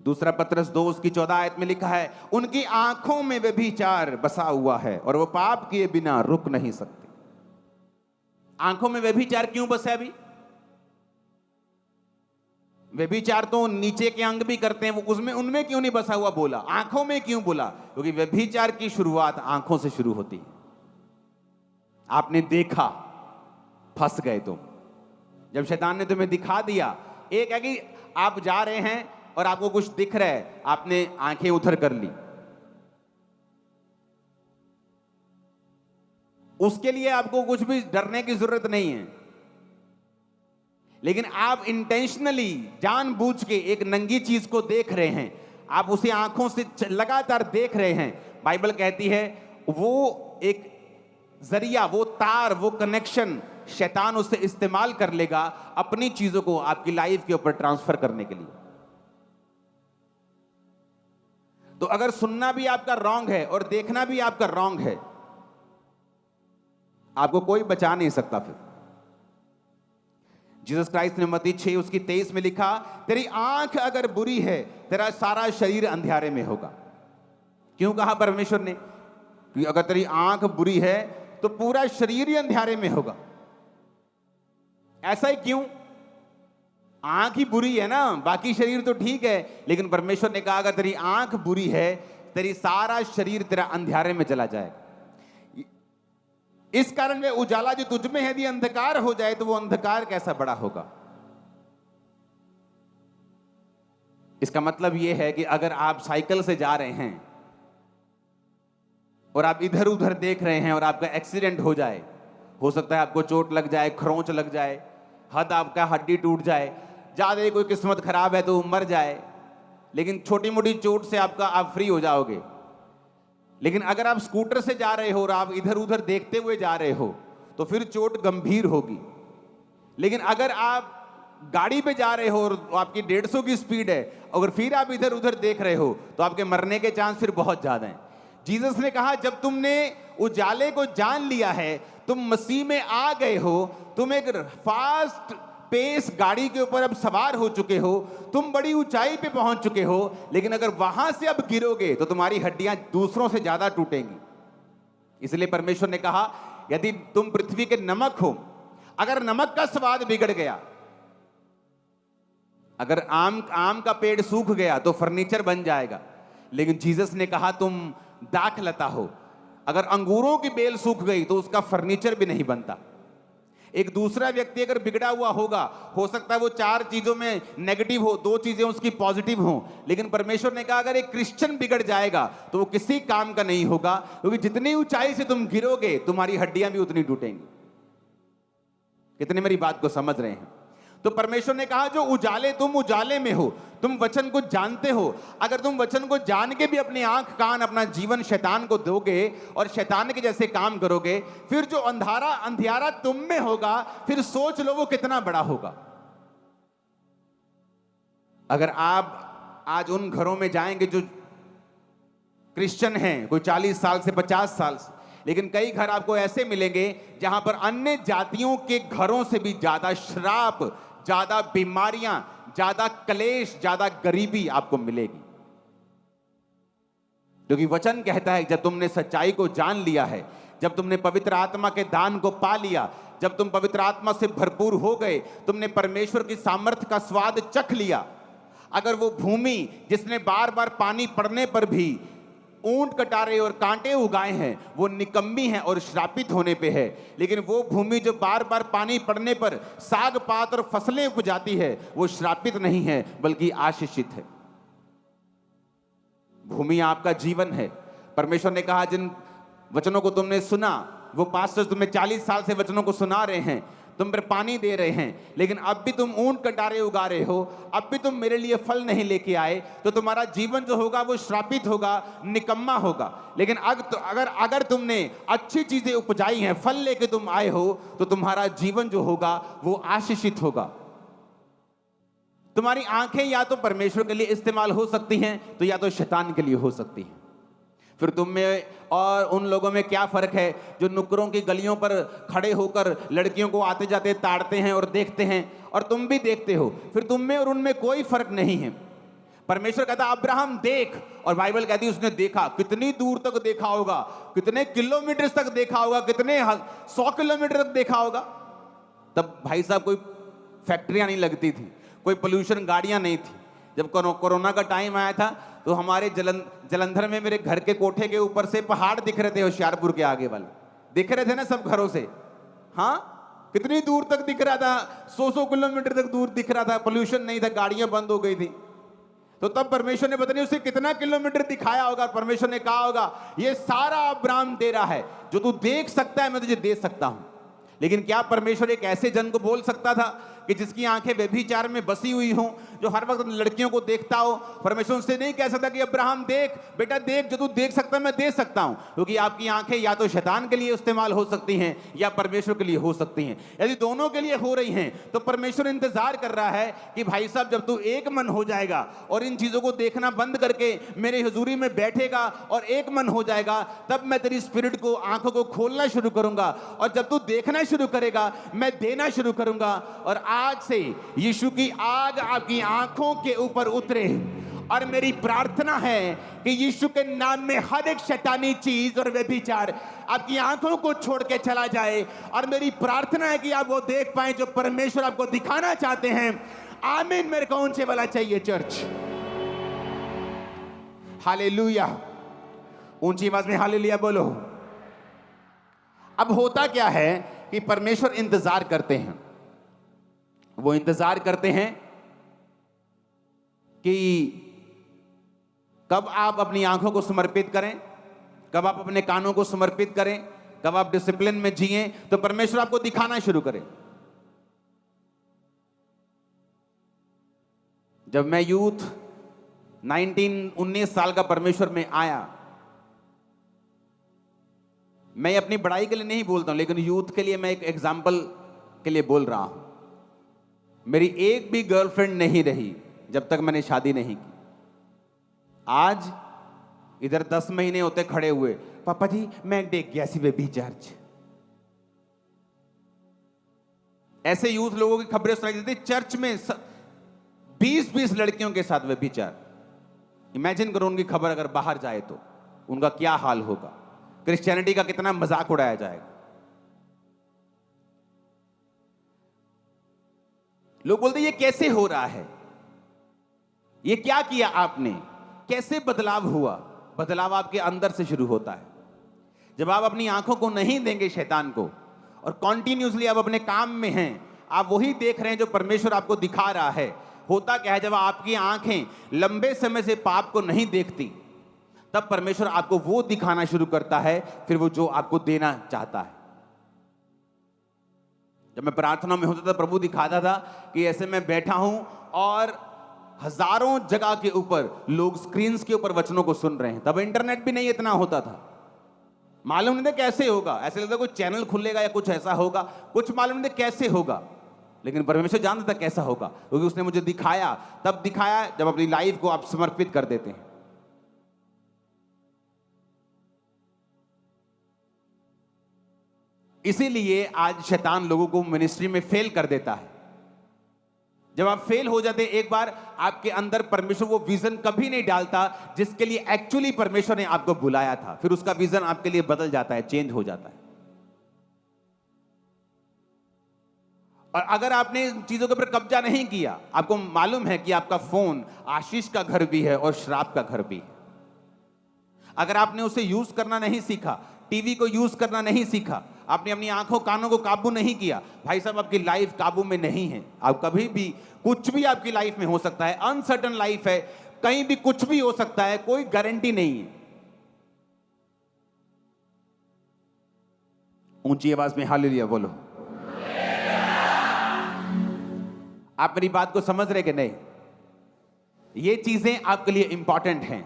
दूसरा पत्रस 2 उसकी 14 आयत में लिखा है, उनकी आंखों में व्यभिचार बसा हुआ है और वो पाप किए बिना रुक नहीं सकते। आंखों में व्यभिचार क्यों बसा है? अभी व्यभिचार तो नीचे के अंग भी करते हैं, वो उसमें उनमें क्यों नहीं बसा हुआ बोला, आंखों में क्यों बोला? क्योंकि व्यभिचार की शुरुआत आंखों से शुरू होती है। आपने देखा, फंस गए तुम। जब शैतान ने तुम्हें दिखा दिया, एक है कि आप जा रहे हैं और आपको कुछ दिख रहा है, आपने आंखें उधर कर ली, उसके लिए आपको कुछ भी डरने की जरूरत नहीं है। लेकिन आप इंटेंशनली जानबूझ के एक नंगी चीज को देख रहे हैं, आप उसे आंखों से लगातार देख रहे हैं। बाइबल कहती है वो एक जरिया, वो तार, वो कनेक्शन शैतान उससे इस्तेमाल कर लेगा अपनी चीजों को आपकी लाइफ के ऊपर ट्रांसफर करने के लिए। तो अगर सुनना भी आपका रॉन्ग है और देखना भी आपका रॉन्ग है, आपको कोई बचा नहीं सकता। फिर जीसस क्राइस्ट ने मत्ती 6 उसकी 23 में लिखा, तेरी आंख अगर बुरी है, तेरा सारा शरीर अंधियारे में होगा। क्यों कहा परमेश्वर ने? कि अगर तेरी आंख बुरी है तो पूरा शरीर ही अंधियारे में होगा। ऐसा ही क्यों? आंख ही बुरी है ना, बाकी शरीर तो ठीक है। लेकिन परमेश्वर ने कहा अगर तेरी आंख बुरी है, तेरी सारा शरीर तेरा अंधियारे में चला जाएगा। इस कारण वे उजाला जो तुझ में है यदि अंधकार हो जाए तो वो अंधकार कैसा बड़ा होगा। इसका मतलब यह है कि अगर आप साइकिल से जा रहे हैं और आप इधर उधर देख रहे हैं और आपका एक्सीडेंट हो जाए, हो सकता है आपको चोट लग जाए, खरोंच लग जाए, आपका हड्डी टूट जाए, ज्यादा कोई किस्मत खराब है तो मर जाए, लेकिन छोटी मोटी चोट से आप फ्री हो जाओगे। लेकिन अगर आप स्कूटर से जा रहे हो और आप इधर उधर देखते हुए जा रहे हो तो फिर चोट गंभीर होगी। लेकिन अगर आप गाड़ी पे जा रहे हो और आपकी 150 की स्पीड है, अगर फिर आप इधर उधर देख रहे हो तो आपके मरने के चांस फिर बहुत ज्यादा हैं। जीसस ने कहा जब तुमने उजाले को जान लिया है, तुम मसीह में आ गए हो, तुम एक फास्ट पेस गाड़ी के ऊपर अब सवार हो चुके हो, तुम बड़ी ऊंचाई पे पहुंच चुके हो, लेकिन अगर वहां से अब गिरोगे तो तुम्हारी हड्डियां दूसरों से ज्यादा टूटेंगी। इसलिए परमेश्वर ने कहा यदि तुम पृथ्वी के नमक हो, अगर नमक का स्वाद बिगड़ गया, अगर आम का पेड़ सूख गया तो फर्नीचर बन जाएगा। लेकिन जीसस ने कहा तुम दाखलता हो, अगर अंगूरों की बेल सूख गई तो उसका फर्नीचर भी नहीं बनता। एक दूसरा व्यक्ति अगर बिगड़ा हुआ होगा, हो सकता है वो 4 चीजों में नेगेटिव हो, 2 चीजें उसकी पॉजिटिव हो, लेकिन परमेश्वर ने कहा अगर एक क्रिश्चियन बिगड़ जाएगा तो वो किसी काम का नहीं होगा, क्योंकि जितनी ऊंचाई से तुम गिरोगे तुम्हारी हड्डियां भी उतनी टूटेंगी। कितने मेरी बात को समझ रहे हैं? तो परमेश्वर ने कहा जो उजाले, तुम उजाले में हो, तुम वचन को जानते हो, अगर तुम वचन को जान के भी अपनी आंख कान अपना जीवन शैतान को दोगे और शैतान के जैसे काम करोगे, फिर जो अंधियारा तुम में होगा, फिर सोच लो वो कितना बड़ा होगा। अगर आप आज उन घरों में जाएंगे जो क्रिश्चियन हैं, कोई 40 साल से 50 साल से, लेकिन कई घर आपको ऐसे मिलेंगे जहां पर अन्य जातियों के घरों से भी ज्यादा श्राप, ज्यादा बीमारियां, ज्यादा क्लेश, ज्यादा गरीबी आपको मिलेगी। क्योंकि वचन कहता है जब तुमने सच्चाई को जान लिया है, जब तुमने पवित्र आत्मा के दान को पा लिया, जब तुम पवित्र आत्मा से भरपूर हो गए, तुमने परमेश्वर की सामर्थ्य का स्वाद चख लिया। अगर वो भूमि जिसने बार बार पानी पड़ने पर भी ऊंट कटारे और कांटे उगाए हैं, वो निकम्मी है और श्रापित होने पे है, लेकिन वो भूमि जो बार बार पानी पड़ने पर साग पात और फसलें उपजाती है, वो श्रापित नहीं है बल्कि आशीषित है। भूमि आपका जीवन है। परमेश्वर ने कहा जिन वचनों को तुमने सुना, वो पास्टर तुम्हें 40 साल से वचनों को सुना रहे हैं, तुम पर पानी दे रहे हैं, लेकिन अब भी तुम ऊंट कटारे उगा रहे हो, अब भी तुम मेरे लिए फल नहीं लेके आए, तो तुम्हारा जीवन जो होगा वो श्रापित होगा, निकम्मा होगा। लेकिन अगर तुमने अच्छी चीजें उपजाई हैं, फल लेके तुम आए हो, तो तुम्हारा जीवन जो होगा वो आशीषित होगा। तुम्हारी आंखें या तो परमेश्वर के लिए इस्तेमाल हो सकती हैं, तो या तो शैतान के लिए हो सकती हैं। फिर तुम में और उन लोगों में क्या फर्क है जो नुक्करों की गलियों पर खड़े होकर लड़कियों को आते जाते ताड़ते हैं और देखते हैं, और तुम भी देखते हो। फिर तुम में और उनमें कोई फर्क नहीं है। परमेश्वर कहता अब्राहम देख, और बाइबल कहती है उसने देखा। कितनी दूर तक देखा होगा, कितने किलोमीटर तक देखा होगा, कितने 100 किलोमीटर तक देखा होगा। तब भाई साहब कोई फैक्ट्रियां नहीं लगती थी, कोई पोल्यूशन गाड़ियां नहीं थी। जब कोरोना का टाइम आया था तो हमारे जलंधर में मेरे घर के कोठे के ऊपर से पहाड़ दिख रहे थे, होशियारपुर के आगे वाले दिख रहे थे ना सब घरों से। हाँ, कितनी दूर तक दिख रहा था, 100 किलोमीटर तक दूर दिख रहा था, पोल्यूशन नहीं था, गाड़ियां बंद हो गई थी। तो तब परमेश्वर ने पता नहीं उसे कितना किलोमीटर दिखाया होगा। परमेश्वर ने कहा होगा ये सारा अब्राहम तेरा है, जो तू देख सकता है मैं तुझे दे सकता हूं। लेकिन क्या परमेश्वर एक ऐसे जन को बोल सकता था कि जिसकी आंखें व्यभिचार में बसी हुई हों, जो हर वक्त लड़कियों को देखता हो? परमेश्वर उससे नहीं कह सकता कि अब्राहम देख बेटा देख, जो तू देख सकता है मैं दे सकता हूं। क्योंकि आपकी आंखें या तो शैतान के लिए इस्तेमाल हो सकती हैं या परमेश्वर के लिए हो सकती हैं। यदि दोनों के लिए हो रही हैं तो परमेश्वर इंतजार कर रहा है कि भाई साहब जब तू एक मन हो जाएगा और इन चीजों को देखना बंद करके मेरे हुजूरी में बैठेगा और एक मन हो जाएगा, तब मैं तेरी स्पिरिट को, आंखों को खोलना शुरू करूंगा। और जब तू देखना शुरू करेगा मैं देना शुरू करूंगा। और आज से यीशु की आग आपकी आंखों के ऊपर उतरे। और मेरी प्रार्थना है कि यीशु के नाम में हर एक शैतानी चीज और व्यभिचार आपकी आंखों को छोड़ के चला जाए। और मेरी प्रार्थना है कि आप वो देख पाए जो परमेश्वर आपको दिखाना चाहते हैं। आमीन। मेरे को ऊंचे वाला चाहिए चर्च। हालेलुया। ऊंची आवाज में हालेलुया बोलो। अब होता क्या है कि परमेश्वर इंतजार करते हैं, वो इंतजार करते हैं कि कब आप अपनी आंखों को समर्पित करें, कब आप अपने कानों को समर्पित करें, कब आप डिसिप्लिन में जिएं, तो परमेश्वर आपको दिखाना शुरू करे। जब मैं यूथ 19 साल का परमेश्वर में आया, मैं अपनी बड़ाई के लिए नहीं बोलता हूं, लेकिन यूथ के लिए मैं एक एग्जाम्पल के लिए बोल रहा हूं। मेरी एक भी गर्लफ्रेंड नहीं रही जब तक मैंने शादी नहीं की। आज इधर 10 महीने होते खड़े हुए, पापा जी मैं देख गया सी बेबी चर्च। ऐसे यूथ लोगों की खबरें सुनाई देती, चर्च में 20-20 लड़कियों के साथ व्यभिचार। इमेजिन करो उनकी खबर अगर बाहर जाए तो उनका क्या हाल होगा, क्रिश्चियनिटी का कितना मजाक उड़ाया जाएगा। लोग बोलते ये कैसे हो रहा है, ये क्या किया आपने, कैसे बदलाव हुआ? बदलाव आपके अंदर से शुरू होता है। जब आप अपनी आंखों को नहीं देंगे शैतान को और कॉन्टिन्यूसली आप अपने काम में हैं, आप वही देख रहे हैं जो परमेश्वर आपको दिखा रहा है। होता क्या है, जब आपकी आंखें लंबे समय से पाप को नहीं देखती, तब परमेश्वर आपको वो दिखाना शुरू करता है, फिर वो जो आपको देना चाहता है। जब मैं प्रार्थना में होता था, प्रभु दिखाता था कि ऐसे मैं बैठा हूं और हजारों जगह के ऊपर लोग स्क्रीन्स के ऊपर वचनों को सुन रहे हैं। तब इंटरनेट भी नहीं इतना होता था, मालूम नहीं था कैसे होगा। ऐसे लगता कोई चैनल खुलेगा या कुछ ऐसा होगा, कुछ मालूम नहीं कैसे होगा, लेकिन परमेश्वर जानता था कैसा होगा, क्योंकि उसने मुझे दिखाया। तब दिखाया जब अपनी लाइफ को आप समर्पित कर देते हैं। इसीलिए आज शैतान लोगों को मिनिस्ट्री में फेल कर देता है। जब आप फेल हो जाते एक बार, आपके अंदर परमेश्वर वो विजन कभी नहीं डालता जिसके लिए एक्चुअली परमेश्वर ने आपको बुलाया था। फिर उसका विजन आपके लिए बदल जाता है, चेंज हो जाता है। और अगर आपने इन चीजों के ऊपर कब्जा नहीं किया, आपको मालूम है कि आपका फोन आशीष का घर भी है और श्राप का घर भी है। अगर आपने उसे यूज करना नहीं सीखा, टीवी को यूज करना नहीं सीखा, आपने अपनी आंखों कानों को काबू नहीं किया, भाई साहब आपकी लाइफ काबू में नहीं है। आप कभी भी कुछ भी आपकी लाइफ में हो सकता है। अनसर्टन लाइफ है, कहीं भी कुछ भी हो सकता है, कोई गारंटी नहीं है। ऊंची आवाज में हालेलुया बोलो। आप मेरी बात को समझ रहे कि नहीं? ये चीजें आपके लिए इंपॉर्टेंट हैं।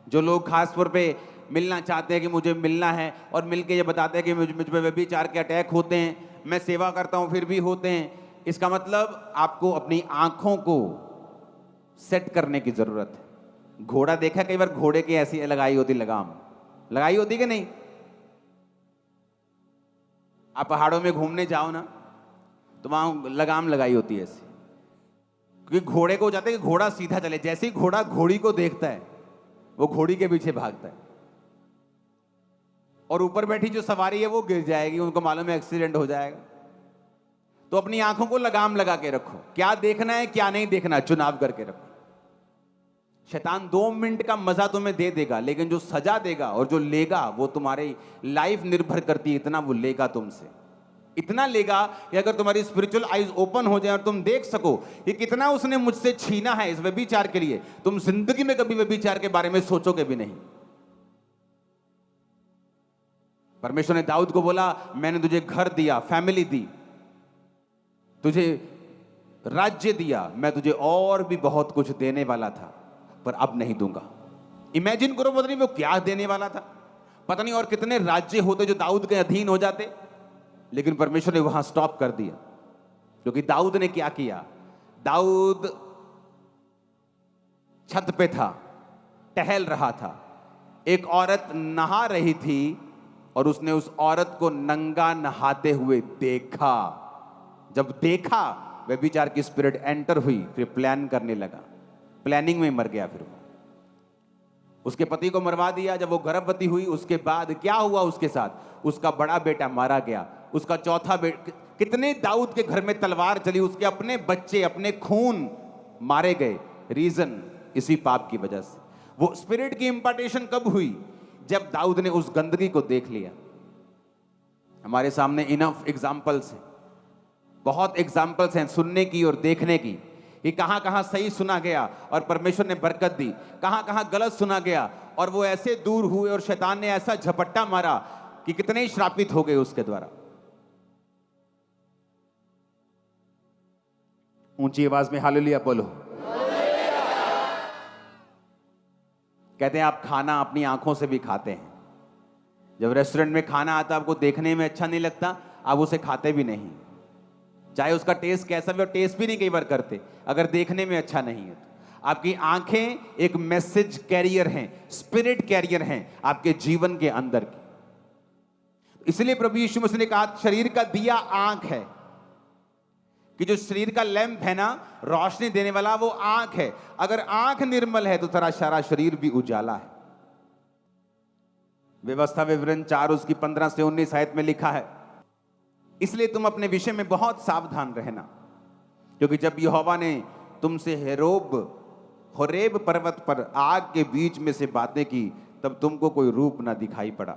जो लोग खास तौर पे मिलना चाहते हैं कि मुझे मिलना है और मिलके ये बताते हैं कि मुझ पे व्यभिचार के अटैक होते हैं, मैं सेवा करता हूं फिर भी होते हैं, इसका मतलब आपको अपनी आंखों को सेट करने की जरूरत है। घोड़ा देखा कई बार, घोड़े की ऐसी लगाई होती लगाम, लगाई होती कि नहीं? आप पहाड़ों में घूमने जाओ ना तो वहां लगाम लगाई होती है ऐसी, क्योंकि घोड़े को जाते हैं कि घोड़ा सीधा चले, जैसे ही घोड़ा घोड़ी को देखता है वो घोड़ी के पीछे भागता है, और ऊपर बैठी जो सवारी है वो गिर जाएगी, उनको मालूम है एक्सीडेंट हो जाएगा। तो अपनी आंखों को लगाम लगा के रखो, क्या देखना है क्या नहीं देखना चुनाव करके रखो। शैतान 2 मिनट का मजा तुम्हें दे देगा, लेकिन जो सजा देगा और जो लेगा वो तुम्हारी लाइफ निर्भर करती है, इतना वो लेगा तुमसे, इतना लेगा कि अगर तुम्हारी स्पिरिचुअल आईज ओपन हो जाए और तुम देख सको कि कितना उसने मुझसे छीना है इस व्यभिचार के लिए, तुम जिंदगी में कभी व्यभिचार के बारे में सोचोगे भी नहीं। परमेश्वर ने दाऊद को बोला, मैंने तुझे घर दिया, फैमिली दी, तुझे राज्य दिया, मैं तुझे और भी बहुत कुछ देने वाला था, पर अब नहीं दूंगा। इमेजिन करो, पता नहीं वो क्या देने वाला था, पता नहीं और कितने राज्य होते जो दाऊद के अधीन हो जाते, लेकिन परमेश्वर ने वहां स्टॉप कर दिया। क्योंकि दाऊद ने क्या किया, दाऊद छत पे था, टहल रहा था, एक औरत नहा रही थी और उसने उस औरत को नंगा नहाते हुए देखा। जब देखा, व्यभिचार की स्पिरिट एंटर हुई, फिर प्लान करने लगा, प्लानिंग में मर गया। फिर वो उसके पति को मरवा दिया। जब वो गर्भवती हुई उसके बाद क्या हुआ उसके साथ, उसका बड़ा बेटा मारा गया, उसका चौथा बेटा, कितने दाऊद के घर में तलवार चली, उसके अपने बच्चे अपने खून मारे गए। रीजन इसी पाप की वजह से। वो स्पिरिट की इंपार्टेशन कब हुई, जब दाऊद ने उस गंदगी को देख लिया। हमारे सामने इनफ एग्जाम्पल्स हैं, बहुत एग्जाम्पल्स हैं सुनने की और देखने की, कि कहां कहां सही सुना गया और परमेश्वर ने बरकत दी, कहां कहां गलत सुना गया और वो ऐसे दूर हुए और शैतान ने ऐसा झपट्टा मारा कि कितने ही श्रापित हो गए उसके द्वारा। ऊंची आवाज में हालेलुया बोलो। कहते हैं आप खाना अपनी आंखों से भी खाते हैं। जब रेस्टोरेंट में खाना आता है, आपको देखने में अच्छा नहीं लगता, आप उसे खाते भी नहीं, चाहे उसका टेस्ट कैसा भी हो, टेस्ट भी नहीं कई बार करते अगर देखने में अच्छा नहीं है तो। आपकी आंखें एक मैसेज कैरियर हैं, स्पिरिट कैरियर हैं आपके जीवन के अंदर की। इसलिए प्रभु यीशु मसीह ने कहा शरीर का दिया आंख है, कि जो शरीर का लैंप है ना, रोशनी देने वाला, वो आंख है। अगर आंख निर्मल है तो तेरा सारा शरीर भी उजाला है। व्यवस्था विवरण 4 उसकी 15 से 19 आयत में लिखा है, इसलिए तुम अपने विषय में बहुत सावधान रहना, क्योंकि जब यहोवा ने तुमसे होरेब पर्वत पर आग के बीच में से बातें की, तब तुमको कोई रूप ना दिखाई पड़ा।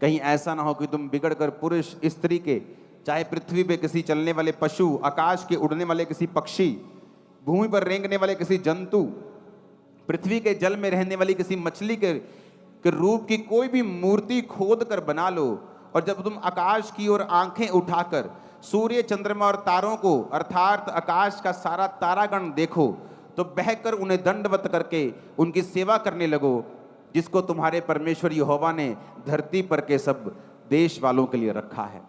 कहीं ऐसा ना हो कि तुम बिगड़कर पुरुष स्त्री के, चाहे पृथ्वी पे किसी चलने वाले पशु, आकाश के उड़ने वाले किसी पक्षी, भूमि पर रेंगने वाले किसी जंतु, पृथ्वी के जल में रहने वाली किसी मछली के रूप की कोई भी मूर्ति खोद कर बना लो। और जब तुम आकाश की ओर आंखें उठाकर सूर्य, चंद्रमा और तारों को, अर्थात आकाश का सारा तारागण देखो, तो बहकर उन्हें दंडवत करके उनकी सेवा करने लगो, जिसको तुम्हारे परमेश्वर यहोवा ने धरती पर के सब देश वालों के लिए रखा है।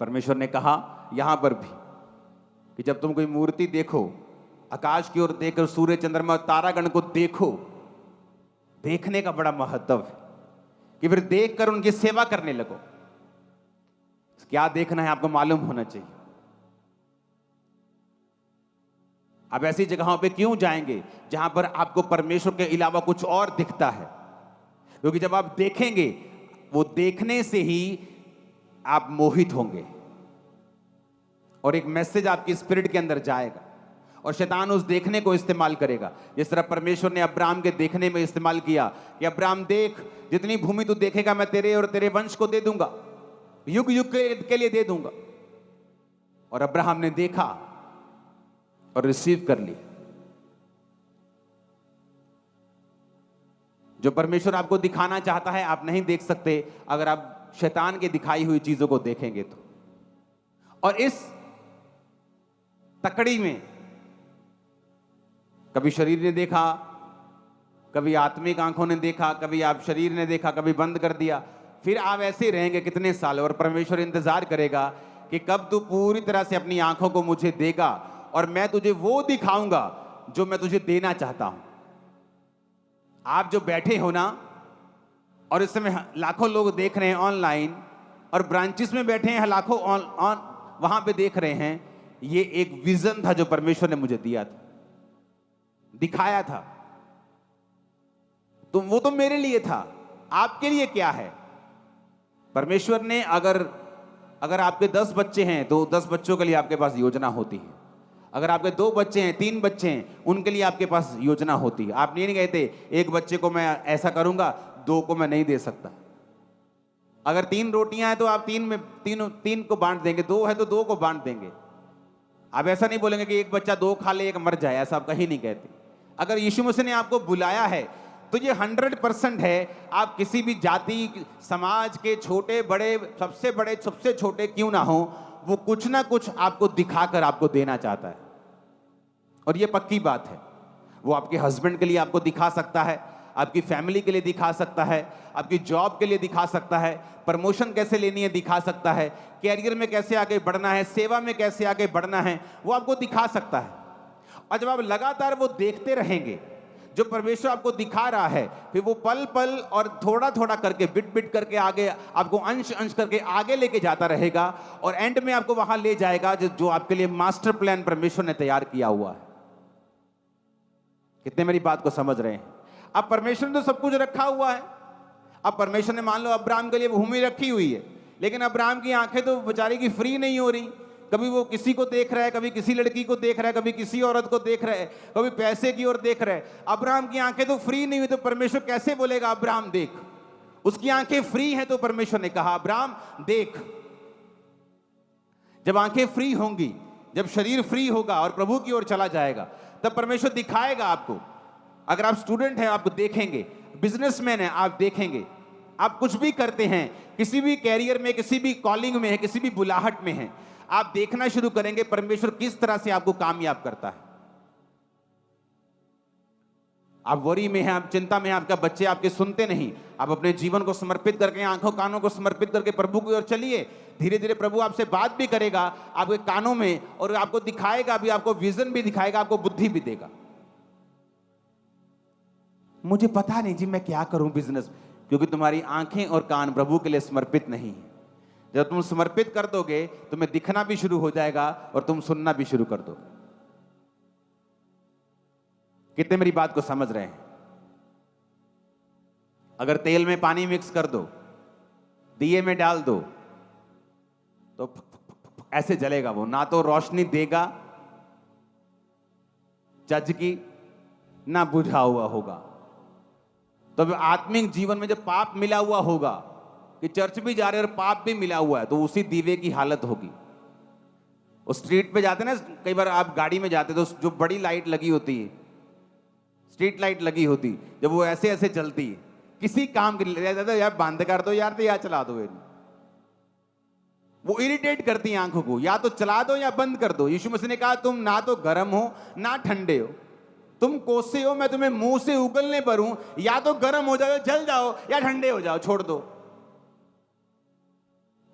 परमेश्वर ने कहा यहां पर भी कि जब तुम कोई मूर्ति देखो, आकाश की ओर देखकर सूर्य, चंद्रमा और तारागण को देखो, देखने का बड़ा महत्व है कि फिर देखकर उनकी सेवा करने लगो। क्या देखना है आपको मालूम होना चाहिए। आप ऐसी जगहों पे क्यों जाएंगे जहां पर आपको परमेश्वर के अलावा कुछ और दिखता है, क्योंकि जब आप देखेंगे, वो देखने से ही आप मोहित होंगे और एक मैसेज आपकी स्पिरिट के अंदर जाएगा और शैतान उस देखने को इस्तेमाल करेगा। जिस तरह परमेश्वर ने अब्राहम के देखने में इस्तेमाल किया कि अब्राहम देख, जितनी भूमि तू देखेगा मैं तेरे और तेरे वंश को दे दूंगा, युग युग के लिए दे दूंगा। और अब्राहम ने देखा और रिसीव कर ली। जो परमेश्वर आपको दिखाना चाहता है आप नहीं देख सकते अगर आप शैतान के दिखाई हुई चीजों को देखेंगे तो। और इस तकड़ी में कभी शरीर ने देखा, कभी आत्मिक आंखों ने देखा, कभी आप शरीर ने देखा, कभी बंद कर दिया, फिर आप ऐसे ही रहेंगे कितने साल। और परमेश्वर इंतजार करेगा कि कब तू पूरी तरह से अपनी आंखों को मुझे देगा और मैं तुझे वो दिखाऊंगा जो मैं तुझे देना चाहता हूं। आप जो बैठे हो ना, और इस समय लाखों लोग देख रहे हैं ऑनलाइन, और ब्रांचेस में बैठे हैं लाखों वहां पे देख रहे हैं, ये एक विजन था जो परमेश्वर ने मुझे दिया था, दिखाया था। तो वो तो मेरे लिए था, आपके लिए क्या है? परमेश्वर ने अगर आपके 10 बच्चे हैं तो 10 बच्चों के लिए आपके पास योजना होती है। अगर आपके 2 बच्चे हैं, 3 बच्चे हैं, उनके लिए आपके पास योजना होती है। आप ये नहीं कहते एक बच्चे को मैं ऐसा करूंगा, 2 को मैं नहीं दे सकता। अगर 3 रोटियां हैं तो आप 3 को बांट देंगे, 2 है तो 2 को बांट देंगे। आप ऐसा नहीं बोलेंगे कि एक बच्चा 2 खा ले, एक मर जाए, ऐसा आप कहीं नहीं कहते। अगर यीशु मसीह ने आपको बुलाया है तो ये 100% है। आप किसी भी जाति समाज के छोटे बड़े, सबसे छोटे क्यों ना हो, वो कुछ ना कुछ आपको दिखाकर आपको देना चाहता है। और ये पक्की बात है। वो आपके हस्बैंड के लिए आपको दिखा सकता है, आपकी फैमिली के लिए दिखा सकता है, आपकी जॉब के लिए दिखा सकता है, प्रमोशन कैसे लेनी है दिखा सकता है, कैरियर में कैसे आगे बढ़ना है, सेवा में कैसे आगे बढ़ना है, वो आपको दिखा सकता है। और जब आप लगातार वो देखते रहेंगे जो परमेश्वर आपको दिखा रहा है, फिर वो पल पल और थोड़ा थोड़ा करके, बिट बिट करके आगे आपको अंश अंश करके आगे लेके जाता रहेगा और एंड में आपको वहां ले जाएगा जो आपके लिए मास्टर प्लान परमेश्वर ने तैयार किया हुआ है। कितने मेरी बात को समझ रहे हैं? अब परमेश्वर ने तो सब कुछ रखा हुआ है। अब परमेश्वर ने मान लो अब्राहम के लिए भूमि रखी हुई है, लेकिन अब्राहम की आंखें तो बेचारे की फ्री नहीं हो रही। कभी वो किसी को देख रहा है, कभी किसी लड़की को देख रहा है, कभी किसी औरत को देख रहा है, कभी पैसे की ओर देख रहा है। अब्राहम की आंखें तो फ्री नहीं हुई, तो परमेश्वर कैसे बोलेगा अब्राहम देख? उसकी आंखें फ्री हैं तो परमेश्वर ने कहा अब्राहम देख। जब आंखें फ्री होंगी, जब शरीर फ्री होगा और प्रभु की ओर चला जाएगा, तब परमेश्वर दिखाएगा आपको। अगर आप स्टूडेंट हैं आप देखेंगे, बिजनेसमैन हैं आप देखेंगे, आप कुछ भी करते हैं, किसी भी कैरियर में, किसी भी कॉलिंग में है, किसी भी बुलाहट में है, आप देखना शुरू करेंगे परमेश्वर किस तरह से आपको कामयाब करता है। आप वरी में हैं, आप चिंता में हैं, आपका बच्चे आपके सुनते नहीं, आप अपने जीवन को समर्पित करके, आंखों कानों को समर्पित करके प्रभु की ओर चलिए। धीरे धीरे प्रभु आपसे बात भी करेगा आपके कानों में, और आपको दिखाएगा भी, आपको विजन भी दिखाएगा, आपको बुद्धि भी देगा। मुझे पता नहीं जी मैं क्या करूं बिजनेस, क्योंकि तुम्हारी आंखें और कान प्रभु के लिए समर्पित नहीं है। जब तुम समर्पित कर दोगे, तुम्हें दिखना भी शुरू हो जाएगा और तुम सुनना भी शुरू कर दोगे। कितने मेरी बात को समझ रहे हैं? अगर तेल में पानी मिक्स कर दो, दिए में डाल दो, तो ऐसे जलेगा वो, ना तो रोशनी देगा चज की, ना बुझा हुआ होगा। तो आत्मिक जीवन में जब पाप मिला हुआ होगा, कि चर्च भी जा रहे हैं और पाप भी मिला हुआ है, तो उसी दीवे की हालत होगी। उस स्ट्रीट पे जाते ना, कई बार आप गाड़ी में जाते तो जो बड़ी लाइट लगी होती है, स्ट्रीट लाइट लगी होती, जब वो ऐसे ऐसे चलती है, किसी काम के लिए यार बंद कर दो यार, तो यार चला दो, वो इरिटेट करती है आंखों को, या तो चला दो या बंद कर दो। यीशु मसीह ने कहा तुम ना तो गर्म हो ना ठंडे हो, तुम कोसे हो, मैं तुम्हें मुंह से उगलने पर हूं, या तो गर्म हो जाओ जल जाओ, या ठंडे हो जाओ छोड़ दो।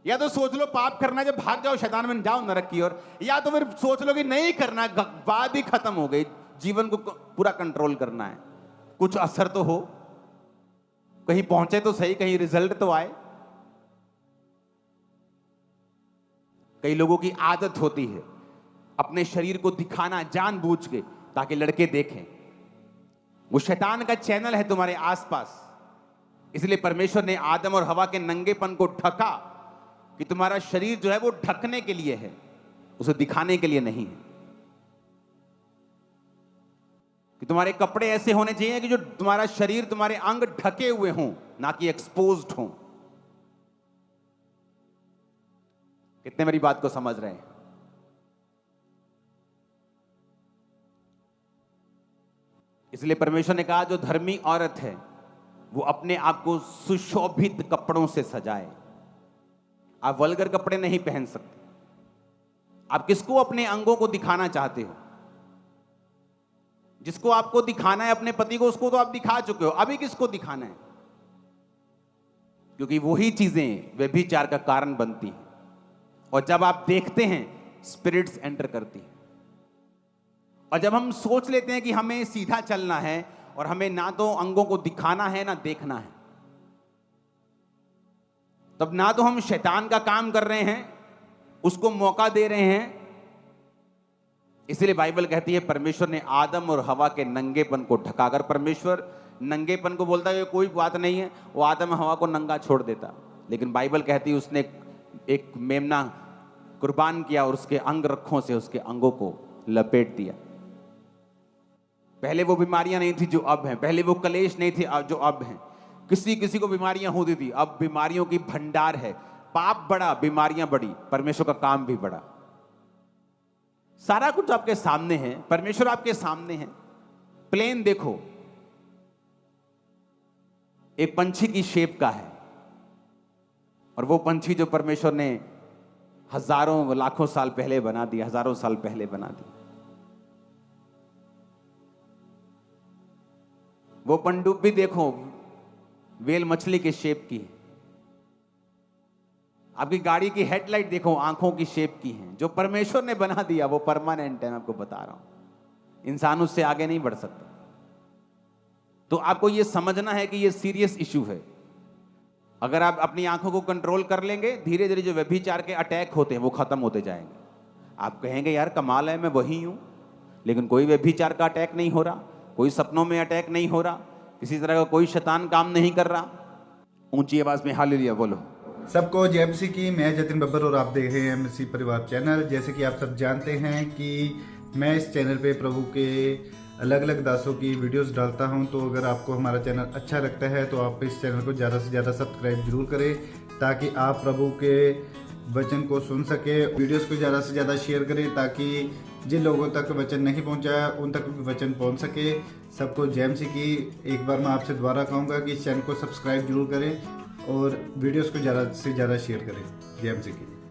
या तो सोच लो पाप करना जब भाग जाओ शैतान में जाओ नरक की ओर, या तो फिर सोच लो कि नहीं करना, बात ही खत्म हो गई, जीवन को पूरा कंट्रोल करना है, कुछ असर तो हो, कहीं पहुंचे तो सही, कहीं रिजल्ट तो आए। कई लोगों की आदत होती है अपने शरीर को दिखाना जानबूझ के, ताकि लड़के देखें। वो शैतान का चैनल है तुम्हारे आसपास। इसलिए परमेश्वर ने आदम और हवा के नंगेपन को ढका, कि तुम्हारा शरीर जो है वो ढकने के लिए है, उसे दिखाने के लिए नहीं है। कि तुम्हारे कपड़े ऐसे होने चाहिए कि जो तुम्हारा शरीर, तुम्हारे अंग ढके हुए हों, ना कि एक्सपोज्ड हों। कितने मेरी बात को समझ रहे हैं? इसलिए परमेश्वर ने कहा जो धर्मी औरत है वो अपने आप को सुशोभित कपड़ों से सजाए। आप वल्गर कपड़े नहीं पहन सकते। आप किसको अपने अंगों को दिखाना चाहते हो? जिसको आपको दिखाना है अपने पति को, उसको तो आप दिखा चुके हो, अभी किसको दिखाना है? क्योंकि वही चीजें व्यभिचार का कारण बनती हैं, और जब आप देखते हैं स्पिरिट्स एंटर करती हैं। और जब हम सोच लेते हैं कि हमें सीधा चलना है और हमें ना तो अंगों को दिखाना है ना देखना है, तब ना तो हम शैतान का काम कर रहे हैं, उसको मौका दे रहे हैं, इसीलिए बाइबल कहती है परमेश्वर ने आदम और हवा के नंगेपन को ढका। अगर परमेश्वर नंगेपन को बोलता है कोई बात नहीं है, वो आदम हवा को नंगा छोड़ देता, लेकिन बाइबल कहती है उसने एक मेमना कुर्बान किया और उसके अंग रखों से उसके अंगों को लपेट दिया। पहले वो बीमारियां नहीं थी जो अब हैं, पहले वो कलेश नहीं थे जो अब हैं। किसी किसी को बीमारियां होती थी, अब बीमारियों की भंडार है। पाप बड़ा, बीमारियां बड़ी, परमेश्वर का काम भी बड़ा। सारा कुछ आपके सामने है, परमेश्वर आपके सामने है। प्लेन देखो, एक पंछी की शेप का है, और वो पंछी जो परमेश्वर ने हजारों लाखों साल पहले बना दिया, हजारों साल पहले बना दिया। वो पनडुब्बी देखो, वेल मछली के शेप की है। आपकी गाड़ी की हेडलाइट देखो, आंखों की शेप की है। जो परमेश्वर ने बना दिया वो परमानेंट है, मैं आपको बता रहा हूं। इंसान उससे आगे नहीं बढ़ सकता। तो आपको यह समझना है कि यह सीरियस इशू है। अगर आप अपनी आंखों को कंट्रोल कर लेंगे, धीरे धीरे जो व्यभिचार के अटैक होते हैं वो खत्म होते जाएंगे। आप कहेंगे यार कमाल है, मैं वही हूं, लेकिन कोई व्यभिचार का अटैक नहीं हो रहा, कोई सपनों में अटैक नहीं हो रहा, किसी तरह का कोई शैतान काम नहीं कर रहा। ऊंची आवाज में हालेलुया बोलो। सबको जय मसीह की। मैं जतिन बब्बर और आप देख रहे हैं मसीह परिवार चैनल। जैसे कि आप सब जानते हैं कि मैं इस चैनल पे प्रभु के अलग अलग दासों की वीडियोस डालता हूं, तो अगर आपको हमारा चैनल अच्छा लगता है तो आप इस चैनल को ज़्यादा से ज़्यादा सब्सक्राइब जरूर करें, ताकि आप प्रभु के वचन को सुन सके। वीडियोस को ज़्यादा से ज़्यादा शेयर करें, ताकि जिन लोगों तक वचन नहीं पहुंचा उन तक भी वचन पहुंच सके। सबको जय मसीह की। एक बार मैं आपसे दोबारा कहूँगा कि इस चैनल को सब्सक्राइब जरूर करें और वीडियोस को ज़्यादा से ज़्यादा शेयर करें। जय मसीह की।